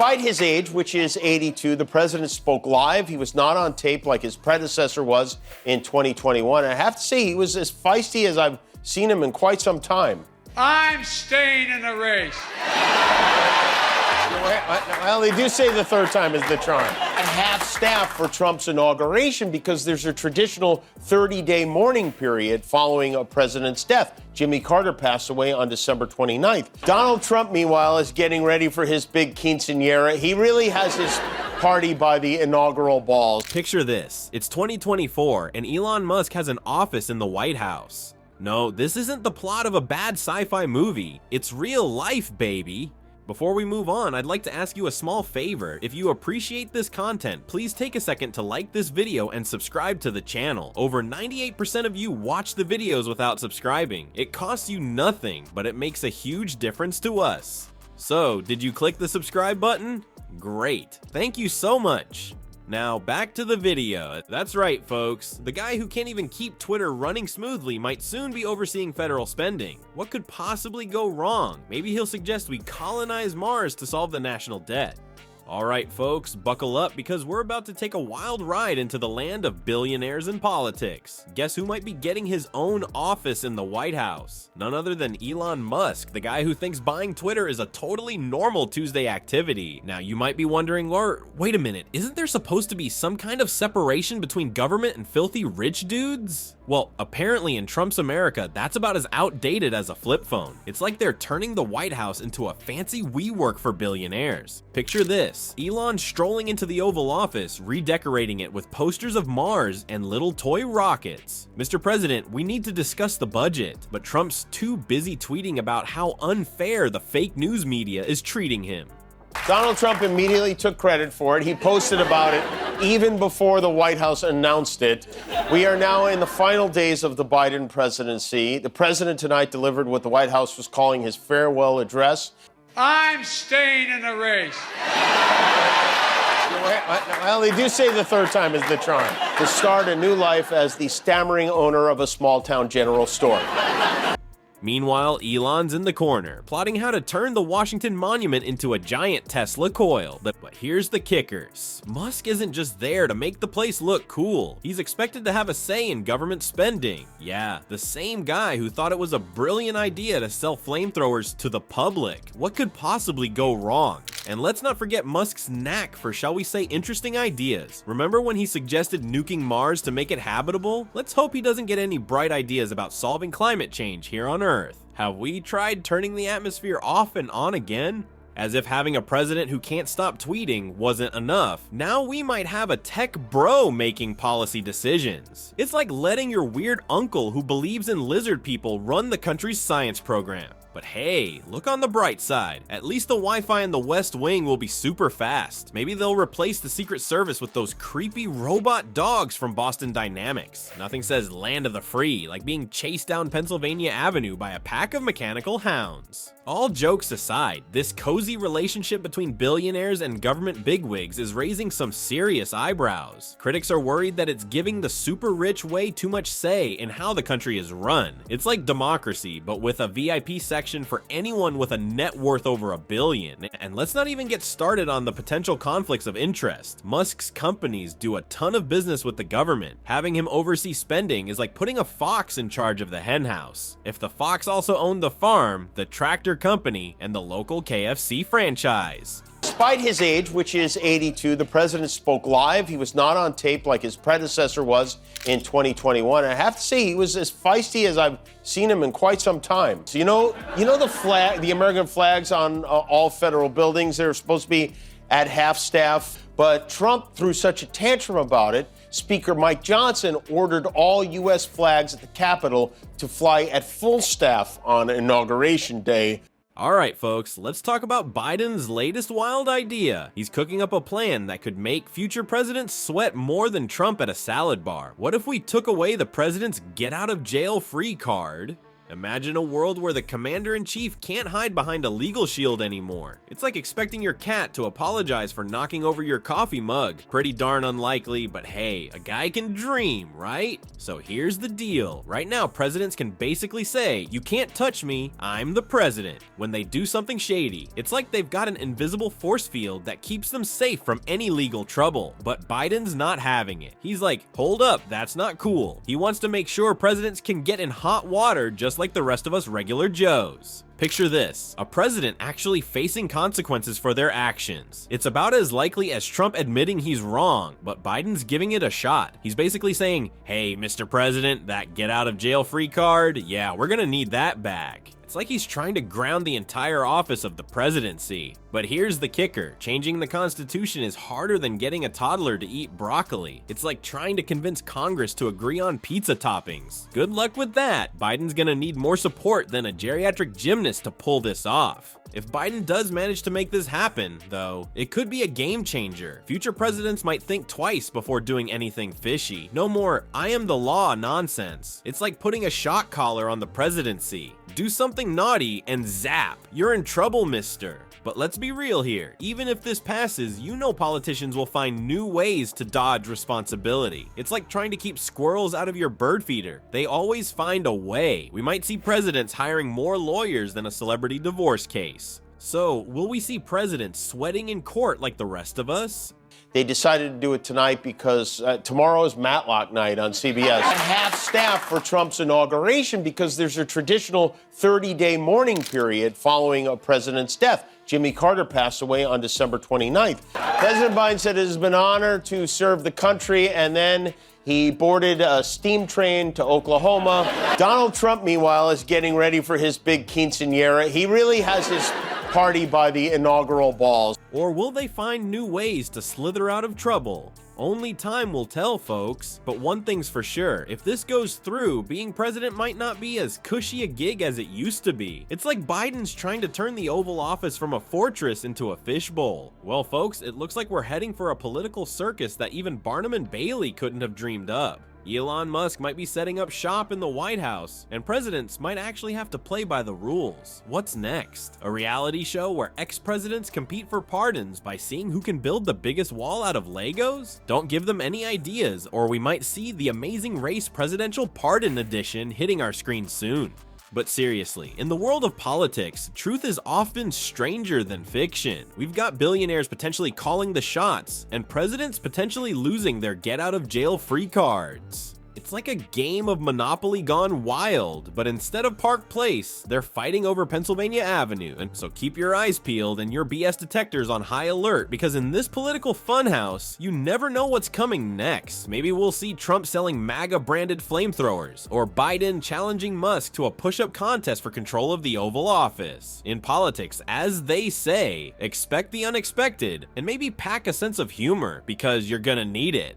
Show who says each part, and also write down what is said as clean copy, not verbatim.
Speaker 1: Despite his age, which is 82, the president spoke live. He was not on tape like his predecessor was in 2021. And I have to say, he was as feisty as I've seen him in quite some time.
Speaker 2: I'm staying in the race.
Speaker 1: Well, they do say the third time is the charm. And half staff for Trump's inauguration because there's a traditional 30-day mourning period following a president's death. Jimmy Carter passed away on December 29th. Donald Trump, meanwhile, is getting ready for his big quinceañera. He really has his party by the inaugural balls.
Speaker 3: Picture this. It's 2024, and Elon Musk has an office in the White House. No, this isn't the plot of a bad sci-fi movie. It's real life, baby. Before we move on, I'd like to ask you a small favor. If you appreciate this content, please take a second to like this video and subscribe to the channel. Over 98% of you watch the videos without subscribing. It costs you nothing, but it makes a huge difference to us. So, did you click the subscribe button? Great. Thank you so much. Now, back to the video. That's right, folks. The guy who can't even keep Twitter running smoothly might soon be overseeing federal spending. What could possibly go wrong? Maybe he'll suggest we colonize Mars to solve the national debt. Alright folks, buckle up because we're about to take a wild ride into the land of billionaires and politics. Guess who might be getting his own office in the White House? None other than Elon Musk, the guy who thinks buying Twitter is a totally normal Tuesday activity. Now you might be wondering, wait a minute, isn't there supposed to be some kind of separation between government and filthy rich dudes? Well, apparently in Trump's America, that's about as outdated as a flip phone. It's like they're turning the White House into a fancy WeWork for billionaires. Picture this, Elon strolling into the Oval Office, redecorating it with posters of Mars and little toy rockets. Mr. President, we need to discuss the budget, but Trump's too busy tweeting about how unfair the fake news media is treating him.
Speaker 1: Donald Trump immediately took credit for it. He posted about it even before the White House announced it. We are now in the final days of the Biden presidency. The president tonight delivered what the White House was calling his farewell address.
Speaker 2: I'm staying in the race.
Speaker 1: Well, they do say the third time is the charm. To start a new life as the stammering owner of a small-town general store.
Speaker 3: Meanwhile, Elon's in the corner, plotting how to turn the Washington Monument into a giant Tesla coil. But here's the kicker. Musk isn't just there to make the place look cool. He's expected to have a say in government spending. Yeah, the same guy who thought it was a brilliant idea to sell flamethrowers to the public. What could possibly go wrong? And let's not forget Musk's knack for, shall we say, interesting ideas. Remember when he suggested nuking Mars to make it habitable? Let's hope he doesn't get any bright ideas about solving climate change here on Earth. Have we tried turning the atmosphere off and on again? As if having a president who can't stop tweeting wasn't enough, now we might have a tech bro making policy decisions. It's like letting your weird uncle who believes in lizard people run the country's science program. But hey, look on the bright side. At least the Wi-Fi in the West Wing will be super fast. Maybe they'll replace the Secret Service with those creepy robot dogs from Boston Dynamics. Nothing says land of the free like being chased down Pennsylvania Avenue by a pack of mechanical hounds. All jokes aside, this cozy relationship between billionaires and government bigwigs is raising some serious eyebrows. Critics are worried that it's giving the super rich way too much say in how the country is run. It's like democracy, but with a VIP section for anyone with a net worth over $1 billion. And let's not even get started on the potential conflicts of interest. Musk's companies do a ton of business with the government. Having him oversee spending is like putting a fox in charge of the henhouse. If the fox also owned the farm, the tractor company, and the local KFC franchise.
Speaker 1: Despite his age, which is 82, the president spoke live. He was not on tape like his predecessor was in 2021. And I have to say, he was as feisty as I've seen him in quite some time. So you know the flag, the American flags on all federal buildings, they're supposed to be at half staff. But Trump threw such a tantrum about it, Speaker Mike Johnson ordered all U.S. flags at the Capitol to fly at full staff on Inauguration Day.
Speaker 3: Alright folks, let's talk about Biden's latest wild idea. He's cooking up a plan that could make future presidents sweat more than Trump at a salad bar. What if we took away the president's get out of jail free card Imagine a world where the commander-in-chief can't hide behind a legal shield anymore. It's like expecting your cat to apologize for knocking over your coffee mug. Pretty darn unlikely, but hey, a guy can dream, right? So here's the deal. Right now, presidents can basically say, "You can't touch me, I'm the president," when they do something shady. It's like they've got an invisible force field that keeps them safe from any legal trouble. But Biden's not having it. He's like, hold up, that's not cool. He wants to make sure presidents can get in hot water just like the rest of us regular Joes. Picture this, a president actually facing consequences for their actions. It's about as likely as Trump admitting he's wrong, but Biden's giving it a shot. He's basically saying, hey, Mr. President, that get out of jail free card, yeah, we're gonna need that back. It's like he's trying to ground the entire office of the presidency. But here's the kicker, changing the Constitution is harder than getting a toddler to eat broccoli. It's like trying to convince Congress to agree on pizza toppings. Good luck with that. Biden's gonna need more support than a geriatric gymnast to pull this off. If Biden does manage to make this happen, though, it could be a game changer. Future presidents might think twice before doing anything fishy. No more, I am the law nonsense. It's like putting a shock collar on the presidency. Do something naughty and zap, you're in trouble, mister. But let's be real here, even if this passes, you know politicians will find new ways to dodge responsibility. It's like trying to keep squirrels out of your bird feeder. They always find a way. We might see presidents hiring more lawyers than a celebrity divorce case. So, will we see presidents sweating in court like the rest of us?
Speaker 1: They decided to do it tonight because tomorrow is Matlock night on CBS. Half staff for Trump's inauguration because there's a traditional 30-day mourning period following a president's death. Jimmy Carter passed away on December 29th. President Biden said it has been an honor to serve the country, and then he boarded a steam train to Oklahoma. Donald Trump, meanwhile, is getting ready for his big quinceanera. He really has his party by the inaugural balls.
Speaker 3: Or will they find new ways to slither out of trouble? Only time will tell, folks. But one thing's for sure, if this goes through, being president might not be as cushy a gig as it used to be. It's like Biden's trying to turn the Oval Office from a fortress into a fishbowl. Well, folks, it looks like we're heading for a political circus that even Barnum and Bailey couldn't have dreamed up. Elon Musk might be setting up shop in the White House, and presidents might actually have to play by the rules. What's next? A reality show where ex-presidents compete for pardons by seeing who can build the biggest wall out of Legos? Don't give them any ideas, or we might see the Amazing Race Presidential Pardon Edition hitting our screen soon. But seriously, in the world of politics, truth is often stranger than fiction. We've got billionaires potentially calling the shots, and presidents potentially losing their get-out-of-jail-free cards. It's like a game of Monopoly gone wild, but instead of Park Place, they're fighting over Pennsylvania Avenue, and so keep your eyes peeled and your BS detectors on high alert, because in this political funhouse, you never know what's coming next. Maybe we'll see Trump selling MAGA branded flamethrowers, or Biden challenging Musk to a push-up contest for control of the Oval Office. In politics, as they say, expect the unexpected, and maybe pack a sense of humor, because you're gonna need it.